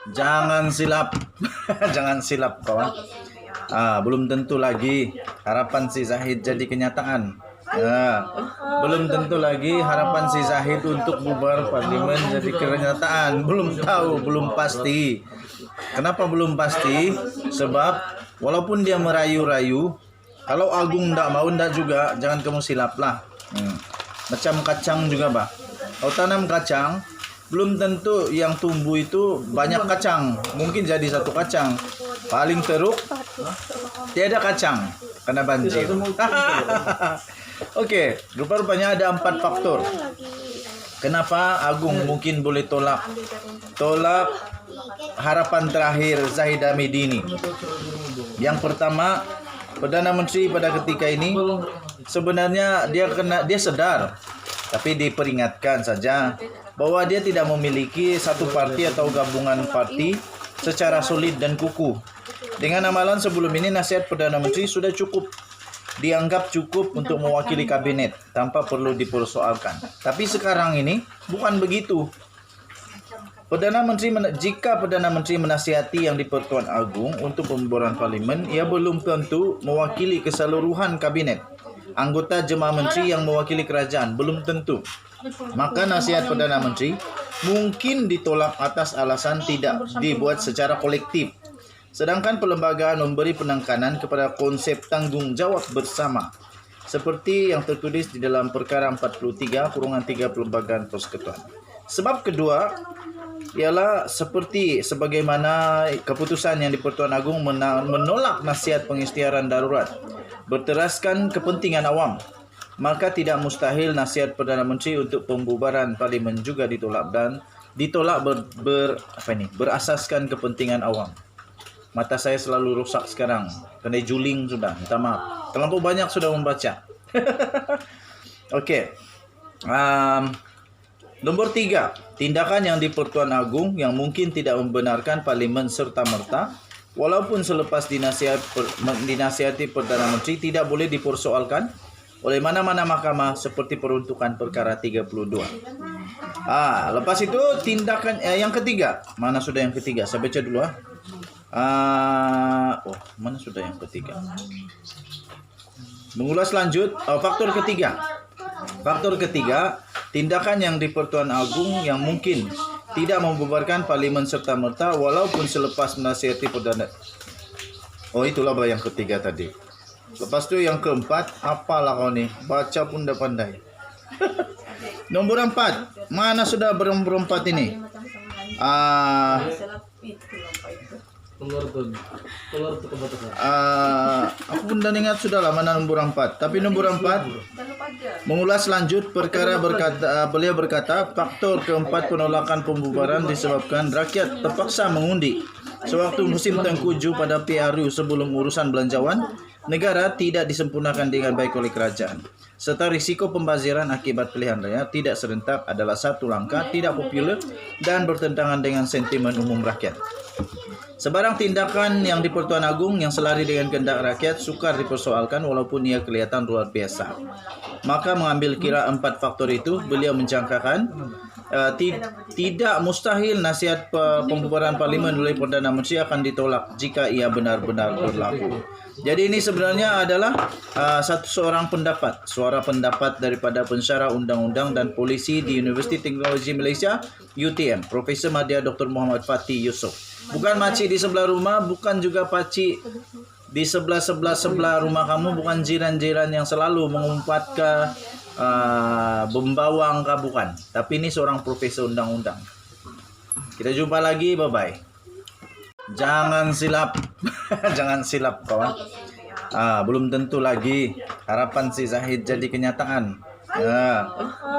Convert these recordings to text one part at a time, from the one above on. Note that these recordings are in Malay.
Jangan silap, jangan silap kawan. Belum tentu lagi harapan si Zahid jadi kenyataan. Belum tentu lagi harapan si Zahid untuk bubar parlimen jadi kenyataan. Belum tahu, belum pasti. Kenapa belum pasti? Sebab walaupun dia merayu-rayu, kalau Agung ndak mau ndak juga, jangan kamu silap lah. Macam kacang juga, Pak. Kau tanam kacang, belum tentu yang tumbuh itu banyak kacang. Mungkin jadi satu kacang. Paling teruk, tiada kacang, kena banjir. Oke, rupa-rupanya ada 4 faktor. Kenapa Agung mungkin boleh tolak harapan terakhir Zahid Hamidi ini. Yang pertama, Perdana Menteri pada ketika ini sebenarnya dia sadar, tapi diperingatkan saja bahwa dia tidak memiliki satu parti atau gabungan parti secara solid dan kukuh. Dengan amalan sebelum ini, nasihat Perdana Menteri sudah cukup, dianggap cukup untuk mewakili kabinet tanpa perlu dipersoalkan. Tapi sekarang ini bukan begitu. Jika Perdana Menteri menasihati yang di-Pertuan Agong untuk pembubaran parlimen, ia belum tentu mewakili keseluruhan kabinet. Anggota jemaah menteri yang mewakili kerajaan belum tentu. Maka nasihat Perdana Menteri mungkin ditolak atas alasan tidak dibuat secara kolektif. Sedangkan perlembagaan memberi penekanan kepada konsep tanggung jawab bersama, seperti yang tertulis di dalam Perkara 43/3 Perlembagaan Persekutuan. Sebab kedua ialah sebagaimana keputusan yang di-Pertuan Agong menolak nasihat pengisytiharan darurat berteraskan kepentingan awam, maka tidak mustahil nasihat Perdana Menteri untuk pembubaran parlimen juga ditolak berasaskan kepentingan awam. Mata saya selalu rusak sekarang, kena juling sudah, minta maaf. Terlalu banyak sudah membaca. Okey. Nombor 3, tindakan yang di-Pertuan Agong yang mungkin tidak membenarkan parlimen serta-merta, walaupun selepas dinasihati Perdana Menteri, tidak boleh dipersoalkan oleh mana-mana mahkamah seperti peruntukan Perkara 32. Lepas itu tindakan yang ketiga. Mana sudah yang ketiga? Saya baca dulu. Mana sudah yang ketiga? Mengulas lanjut. Faktor ketiga, tindakan yang di-Pertuan Agong yang mungkin tidak membubarkan parlimen serta-merta walaupun selepas menasihati Perdana. Itulah yang ketiga tadi. Lepas tu yang keempat, apalah kau ni? Baca pun dah pandai. Nombor 4. Mana sudah berempat ini? Aku pun dah ingat sudah lah mana nombor 4. Tapi nombor 4 mengulas lanjut perkara beliau berkata faktor keempat penolakan pembubaran disebabkan rakyat terpaksa mengundi sewaktu musim tengkujuh pada PRU sebelum urusan belanjawan negara tidak disempurnakan dengan baik oleh kerajaan, serta risiko pembaziran akibat pilihan raya tidak serentak adalah satu langkah tidak popular dan bertentangan dengan sentimen umum rakyat. Sebarang tindakan yang di-Pertuan Agong yang selari dengan kehendak rakyat sukar dipersoalkan walaupun ia kelihatan luar biasa. Maka mengambil kira 4 faktor itu, beliau menjangkakan tidak mustahil nasihat pembubaran parlimen oleh Perdana Menteri akan ditolak jika ia benar-benar berlaku. Jadi ini sebenarnya adalah suara pendapat daripada pensyarah undang-undang dan polisi di Universiti Teknologi Malaysia UTM, Profesor Madya Dr. Muhammad Fatih Yusof. Bukan makcik di sebelah rumah, bukan juga pakcik di sebelah rumah kamu, bukan jiran-jiran yang selalu mengumpat ke bembawang ke, bukan. Tapi ini seorang profesor undang-undang. Kita jumpa lagi, bye-bye. Jangan silap. Jangan silap kawan. Belum tentu lagi harapan si Zahid jadi kenyataan.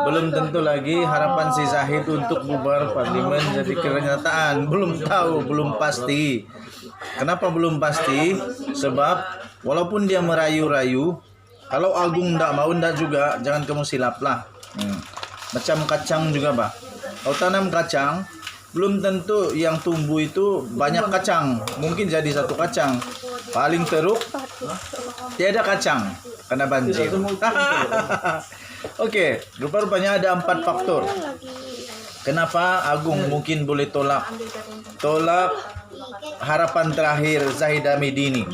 Belum tentu lagi harapan si Zahid untuk bubar parlimen jadi kenyataan. Belum tahu, belum pasti. Kenapa belum pasti? Sebab walaupun dia merayu-rayu, kalau Agung ndak mau ndak juga, jangan kamu silap lah. Macam kacang juga, Pak. Kau tanam kacang, belum tentu yang tumbuh itu banyak kacang. Mungkin jadi satu kacang. Paling teruk, tiada kacang, kena banjir. Oke, rupa-rupanya ada 4 faktor. Kenapa Agung mungkin boleh tolak tolak harapan terakhir Zahid Hamidini.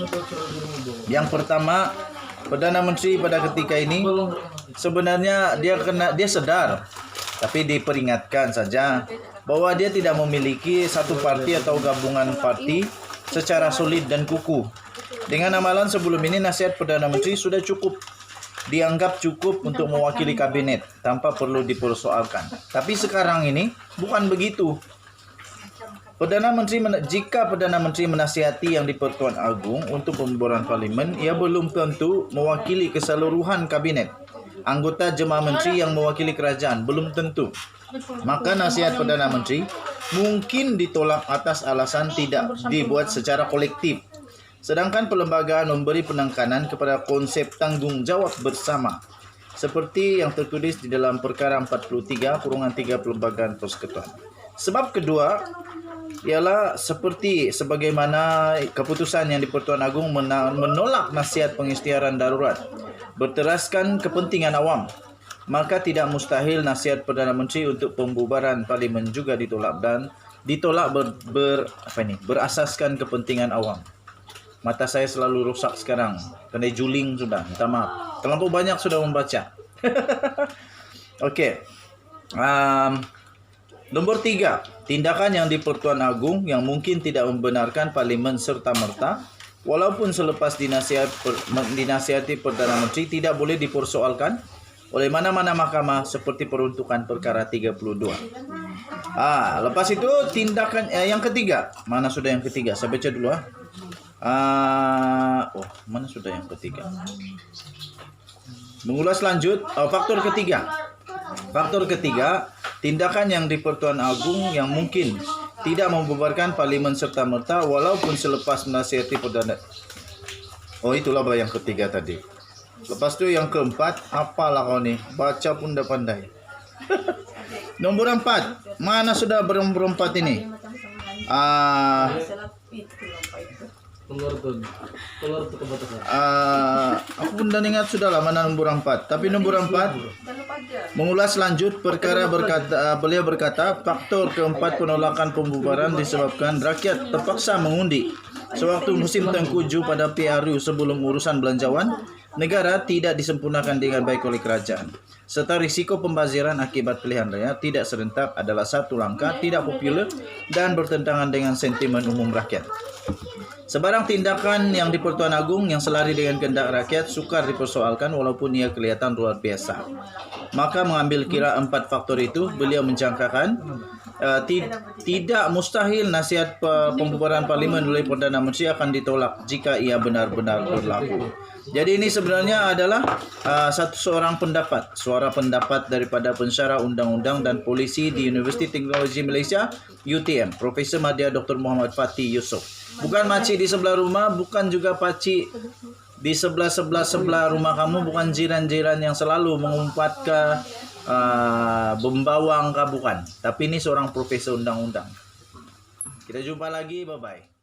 Yang pertama, Perdana Menteri pada ketika ini sebenarnya dia sedar, tapi diperingatkan saja bahwa dia tidak memiliki satu parti atau gabungan parti secara solid dan kukuh. Dengan amalan sebelum ini, nasihat Perdana Menteri sudah cukup, dianggap cukup untuk mewakili kabinet tanpa perlu dipersoalkan. Tapi sekarang ini bukan begitu. Jika Perdana Menteri menasihati yang di Pertuan Agong untuk pembubaran parlimen, ia belum tentu mewakili keseluruhan kabinet. Anggota Jemaah Menteri yang mewakili kerajaan belum tentu. Maka nasihat Perdana Menteri mungkin ditolak atas alasan tidak dibuat secara kolektif. Sedangkan perlembagaan memberi penekanan kepada konsep tanggung jawab bersama, seperti yang tertulis di dalam Perkara 43/3 Perlembagaan Persekutuan. Sebab kedua ialah sebagaimana keputusan yang di Pertuan Agong menolak nasihat pengisytiharan darurat berteraskan kepentingan awam, maka tidak mustahil nasihat Perdana Menteri untuk pembubaran parlimen juga ditolak berasaskan kepentingan awam. Mata saya selalu rusak sekarang, kena juling sudah, minta maaf. Terlalu banyak sudah membaca. Okey. Nombor 3, tindakan yang di Pertuan Agong yang mungkin tidak membenarkan parlimen serta-merta walaupun selepas dinasihati Perdana Menteri tidak boleh dipersoalkan oleh mana-mana mahkamah seperti peruntukan Perkara 32. Lepas itu tindakan yang ketiga. Mana sudah yang ketiga? Saya baca dulu mana sudah yang ketiga? Mengulas lanjut faktor ketiga. Faktor ketiga, tindakan yang di Pertuan Agong yang mungkin tidak membubarkan parlimen serta-merta walaupun selepas menasihati Perdana. Itulah yang ketiga tadi. Lepas tu yang keempat, apalah kau ni? Baca pun dah pandai. Nombor 4. Mana sudah berempat ini? Aku pun dah ingat sudah lah mana nombor 4. Tapi nombor 4 mengulas lanjut perkara beliau berkata faktor keempat penolakan pembubaran disebabkan rakyat terpaksa mengundi sewaktu musim tengkujuh pada PRU sebelum urusan belanjawan negara tidak disempurnakan dengan baik oleh kerajaan, serta risiko pembaziran akibat pilihan raya tidak serentak adalah satu langkah tidak popular dan bertentangan dengan sentimen umum rakyat. Sebarang tindakan yang di Pertuan Agong yang selari dengan kehendak rakyat sukar dipersoalkan walaupun ia kelihatan luar biasa. Maka mengambil kira 4 faktor itu, beliau menjangkakan tidak mustahil nasihat pembubaran parlimen oleh Perdana Menteri akan ditolak jika ia benar-benar berlaku. Jadi ini sebenarnya adalah seorang pendapat, suara pendapat daripada pensyarah undang-undang dan polisi di Universiti Teknologi Malaysia UTM, Profesor Madya Dr. Muhammad Fatih Yusof. Bukan makcik di sebelah rumah, bukan juga pakcik di sebelah rumah kamu, bukan jiran-jiran yang selalu mengumpat ke membawang ke, bukan. Tapi ini seorang profesor undang-undang. Kita jumpa lagi, bye-bye.